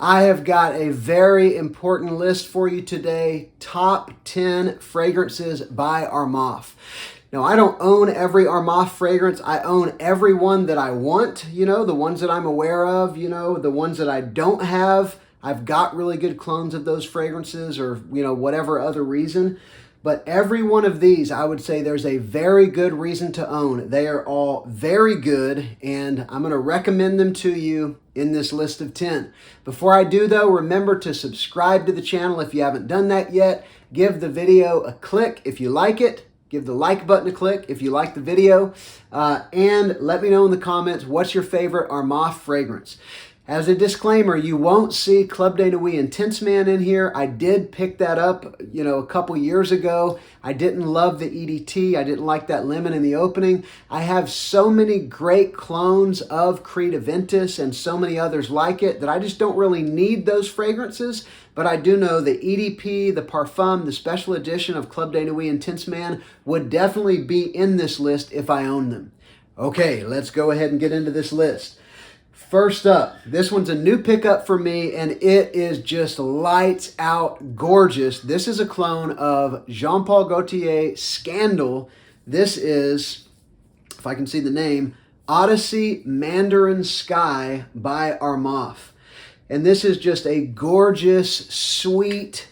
I have got a very important list for you today. Top 10 fragrances by Armaf. Now, I don't own every Armaf fragrance. I own every one that I want, the ones that I'm aware of, the ones that I don't have. I've got really good clones of those fragrances or, whatever other reason. But every one of these, I would say there's a very good reason to own. They are all very good, and I'm going to recommend them to you in this list of 10. Before I do, though, remember to subscribe to the channel if you haven't done that yet. Give the video a click if you like it. Give the like button a click if you like the video. And let me know in the comments what's your favorite Armaf fragrance. As a disclaimer, you won't see Club de Nuit Intense Man in here. I did pick that up, a couple years ago. I didn't love the EDT. I didn't like that lemon in the opening. I have so many great clones of Creed Aventus and so many others like it that I just don't really need those fragrances. But I do know the EDP, the Parfum, the special edition of Club de Nuit Intense Man would definitely be in this list if I own them. Okay, let's go ahead and get into this list. First up, this one's a new pickup for me, and it is just lights out gorgeous. This is a clone of Jean Paul Gaultier Scandal. This is, if I can see the name, Odyssey Mandarin Sky by Armaf. And this is just a gorgeous, sweet,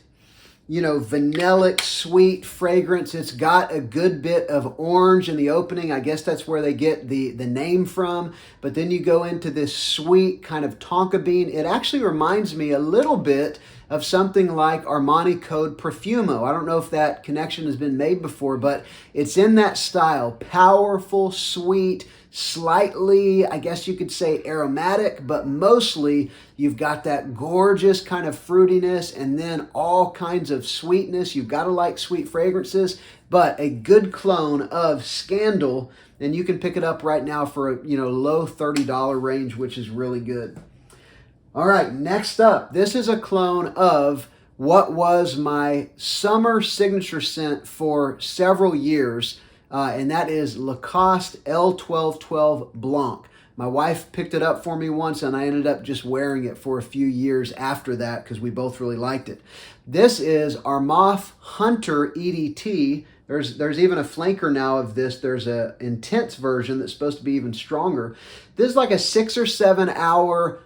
vanillic, sweet fragrance. It's got a good bit of orange in the opening. I guess that's where they get the name from. But then you go into this sweet kind of tonka bean. It actually reminds me a little bit of something like Armani Code Profumo. I don't know if that connection has been made before, but it's in that style. Powerful, sweet, slightly, I guess you could say aromatic, but mostly you've got that gorgeous kind of fruitiness and then all kinds of sweetness. You've got to like sweet fragrances, but a good clone of Scandal, and you can pick it up right now for a low $30 range, which is really good. All right, next up, this is a clone of what was my summer signature scent for several years, and that is Lacoste L1212 Blanc. My wife picked it up for me once, and I ended up just wearing it for a few years after that because we both really liked it. This is Armaf Hunter EDT. There's even a flanker now of this. There's an intense version that's supposed to be even stronger. This is like a 6 or 7 hour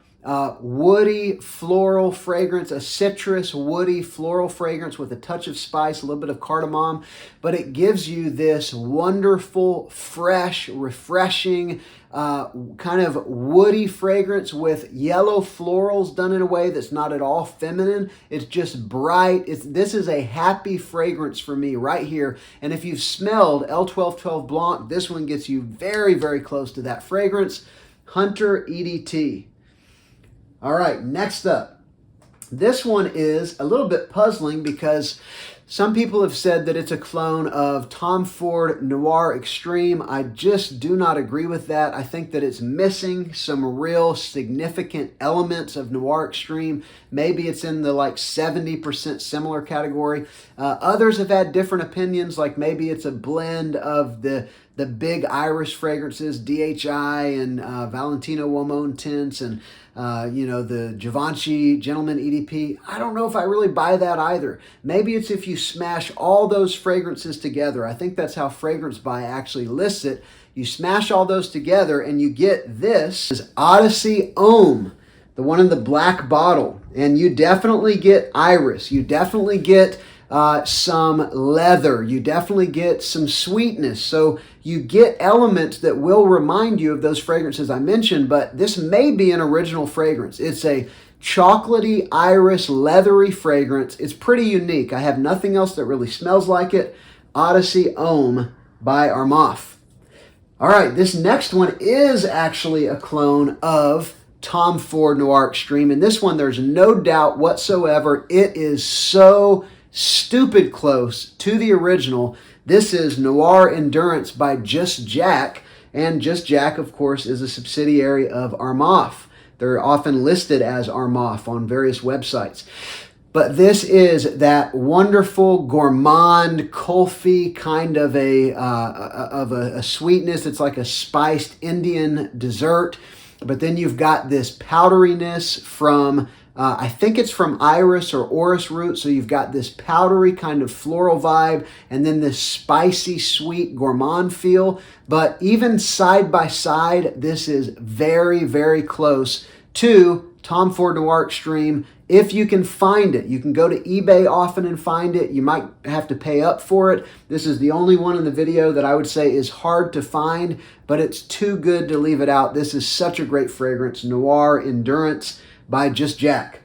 woody floral fragrance, a citrus woody floral fragrance with a touch of spice, a little bit of cardamom, but it gives you this wonderful, fresh, refreshing, kind of woody fragrance with yellow florals done in a way that's not at all feminine. It's just bright. This is a happy fragrance for me right here. And if you've smelled L1212 Blanc, this one gets you very, very close to that fragrance. Hunter EDT. All right, next up. This one is a little bit puzzling because some people have said that it's a clone of Tom Ford Noir Extreme. I just do not agree with that. I think that it's missing some real significant elements of Noir Extreme. Maybe it's in the 70% similar category. Others have had different opinions, like maybe it's a blend of the big Irish fragrances, DHI and Valentino Uomo Intense and the Givenchy Gentleman EDP. I don't know if I really buy that either. Maybe it's if you smash all those fragrances together. I think that's how Fragrance Buy actually lists it. You smash all those together and you get this Odyssey M, the one in the black bottle. And you definitely get iris. You definitely get some leather. You definitely get some sweetness. So you get elements that will remind you of those fragrances I mentioned, but this may be an original fragrance. It's a chocolatey, iris, leathery fragrance. It's pretty unique. I have nothing else that really smells like it. Odyssey M by Armaf. All right, this next one is actually a clone of Tom Ford Noir Extreme. And this one, there's no doubt whatsoever, it is so stupid close to the original. This is Noir Endurance by Just Jack. And Just Jack, of course, is a subsidiary of Armaf. They're often listed as Armaf on various websites. But this is that wonderful gourmand, kulfi kind of a sweetness. It's like a spiced Indian dessert. But then you've got this powderiness from I think it's from iris or orris root, so you've got this powdery kind of floral vibe and then this spicy, sweet gourmand feel. But even side by side, this is very, very close to Tom Ford Noir Extreme. If you can find it, you can go to eBay often and find it. You might have to pay up for it. This is the only one in the video that I would say is hard to find, but it's too good to leave it out. This is such a great fragrance, Noir Endurance by Just Jack.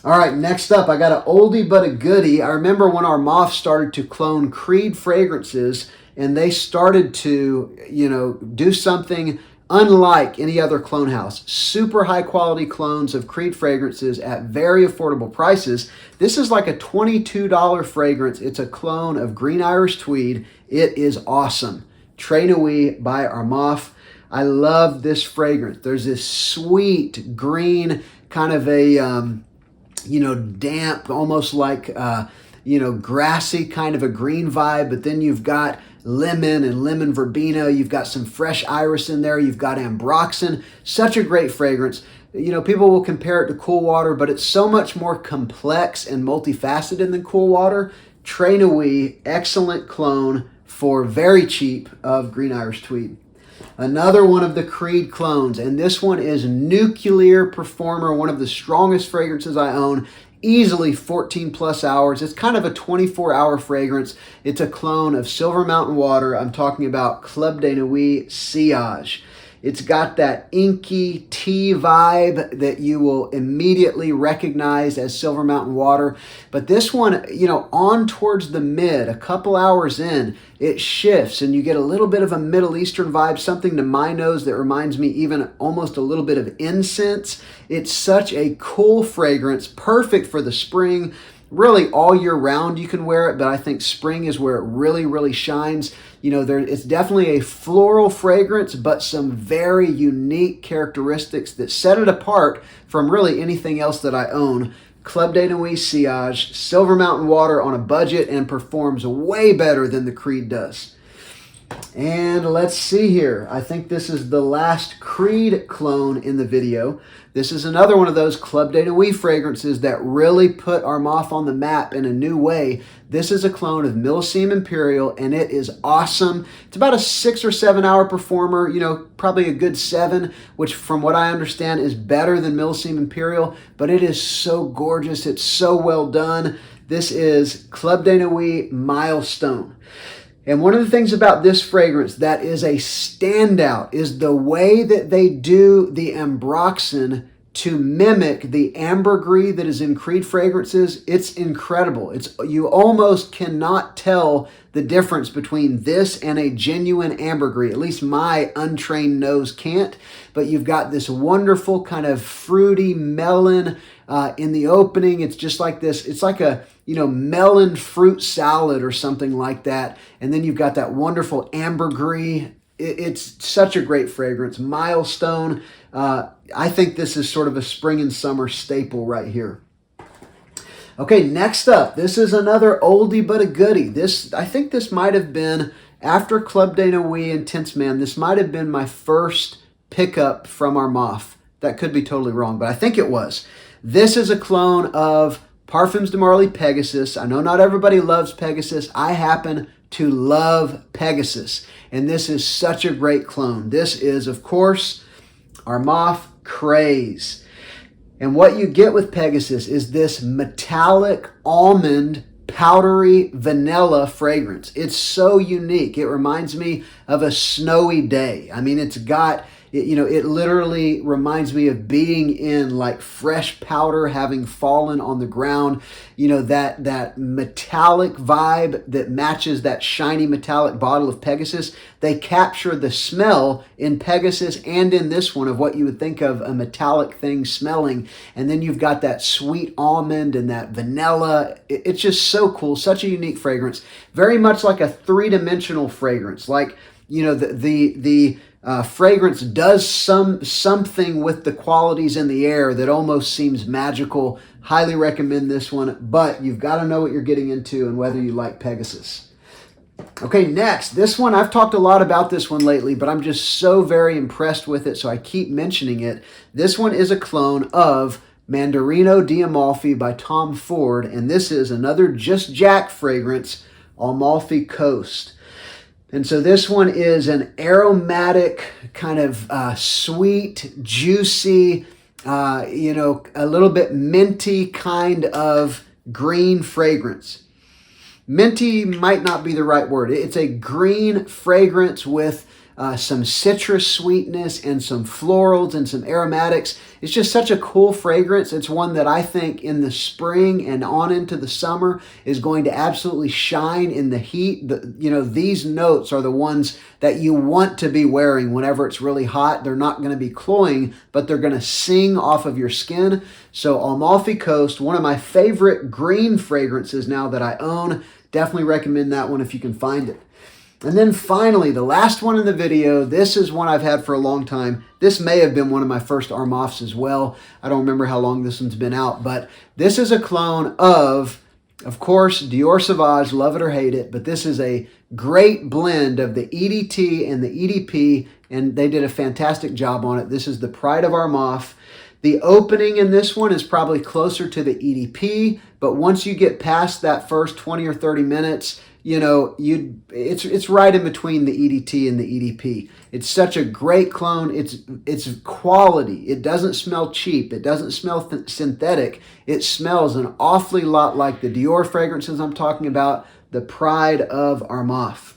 All right, next up, I got an oldie but a goodie. I remember when Armaf started to clone Creed fragrances, and they started to, do something unlike any other clone house. Super high quality clones of Creed fragrances at very affordable prices. This is like a $22 fragrance. It's a clone of Green Irish Tweed. It is awesome. Traino We by Armaf. I love this fragrance. There's this sweet green, kind of a, damp, almost like, grassy kind of a green vibe, but then you've got lemon and lemon verbena. You've got some fresh iris in there. You've got ambroxan. Such a great fragrance. People will compare it to Cool Water, but it's so much more complex and multifaceted than Cool Water. Traino We, excellent clone for very cheap of Green Irish Tweed. Another one of the Creed clones, and this one is Nuclear Performer, one of the strongest fragrances I own. Easily 14 plus hours. It's kind of a 24-hour fragrance. It's a clone of Silver Mountain Water. I'm talking about Club de Nuit Sillage. It's got that inky tea vibe that you will immediately recognize as Silver Mountain Water. But this one, on towards the mid, a couple hours in, it shifts and you get a little bit of a Middle Eastern vibe, something to my nose that reminds me even almost a little bit of incense. It's such a cool fragrance, perfect for the spring. Really all year round you can wear it, but I think spring is where it really, really shines. It's definitely a floral fragrance, but some very unique characteristics that set it apart from really anything else that I own. Club de Nuit Sillage, Silver Mountain Water on a budget, and performs way better than the Creed does. And let's see here. I think this is the last Creed clone in the video. This is another one of those Club de Nuit fragrances that really put Armaf on the map in a new way. This is a clone of Milestone Imperial, and it is awesome. It's about a 6 or 7 hour performer, probably a good 7, which from what I understand is better than Milestone Imperial, but it is so gorgeous. It's so well done. This is Club de Nuit Milestone. And one of the things about this fragrance that is a standout is the way that they do the ambroxan to mimic the ambergris that is in Creed fragrances. It's incredible. You almost cannot tell the difference between this and a genuine ambergris. At least my untrained nose can't. But you've got this wonderful kind of fruity melon in the opening. It's just like this. It's like a melon fruit salad or something like that. And then you've got that wonderful ambergris. It's such a great fragrance. Milestone. I think this is sort of a spring and summer staple right here. Okay, next up, this is another oldie but a goodie. I think this might have been, after Club de Nuit Intense Man, this might have been my first pickup from Armaf. That could be totally wrong, but I think it was. This is a clone of Parfums de Marly Pegasus. I know not everybody loves Pegasus. I happen to love Pegasus, and this is such a great clone. This is, of course, Armaf Craze. And what you get with Pegasus is this metallic almond powdery vanilla fragrance. It's so unique. It reminds me of a snowy day. I mean, it's got, it literally reminds me of being in like fresh powder having fallen on the ground. That metallic vibe that matches that shiny metallic bottle of Pegasus. They capture the smell in Pegasus and in this one of what you would think of a metallic thing smelling. And then you've got that sweet almond and that vanilla. It's just so cool. Such a unique fragrance. Very much like a three-dimensional fragrance. Like, the fragrance does something with the qualities in the air that almost seems magical. Highly recommend this one, but you've got to know what you're getting into and whether you like Pegasus. Okay, next, this one, I've talked a lot about this one lately, but I'm just so very impressed with it, so I keep mentioning it. This one is a clone of Mandarino di Amalfi by Tom Ford, and this is another Just Jack fragrance, Amalfi Coast. And so this one is an aromatic, kind of sweet, juicy, a little bit minty kind of green fragrance. Minty might not be the right word. It's a green fragrance with some citrus sweetness and some florals and some aromatics. It's just such a cool fragrance. It's one that I think in the spring and on into the summer is going to absolutely shine in the heat. These notes are the ones that you want to be wearing whenever it's really hot. They're not going to be cloying, but they're going to sing off of your skin. So Amalfi Coast, one of my favorite green fragrances now that I own. Definitely recommend that one if you can find it. And then finally, the last one in the video, this is one I've had for a long time. This may have been one of my first Armafs as well. I don't remember how long this one's been out, but this is a clone of course, Dior Sauvage, love it or hate it, but this is a great blend of the EDT and the EDP, and they did a fantastic job on it. This is the Pride of Armaf. The opening in this one is probably closer to the EDP, but once you get past that first 20 or 30 minutes, it's right in between the EDT and the EDP. It's such a great clone. It's quality. It doesn't smell cheap. It doesn't smell synthetic. It smells an awfully lot like the Dior fragrances I'm talking about, the Pride of Armaf.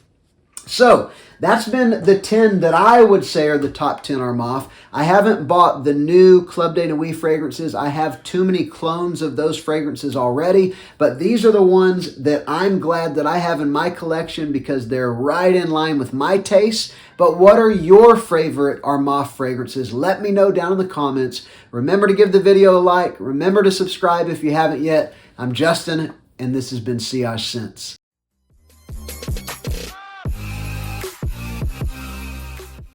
So that's been the 10 that I would say are the top 10 Armaf. I haven't bought the new Club de Nuit fragrances. I have too many clones of those fragrances already, but these are the ones that I'm glad that I have in my collection because they're right in line with my taste. But what are your favorite Armaf fragrances? Let me know down in the comments. Remember to give the video a like. Remember to subscribe if you haven't yet. I'm Justin, and this has been Sillage Scents.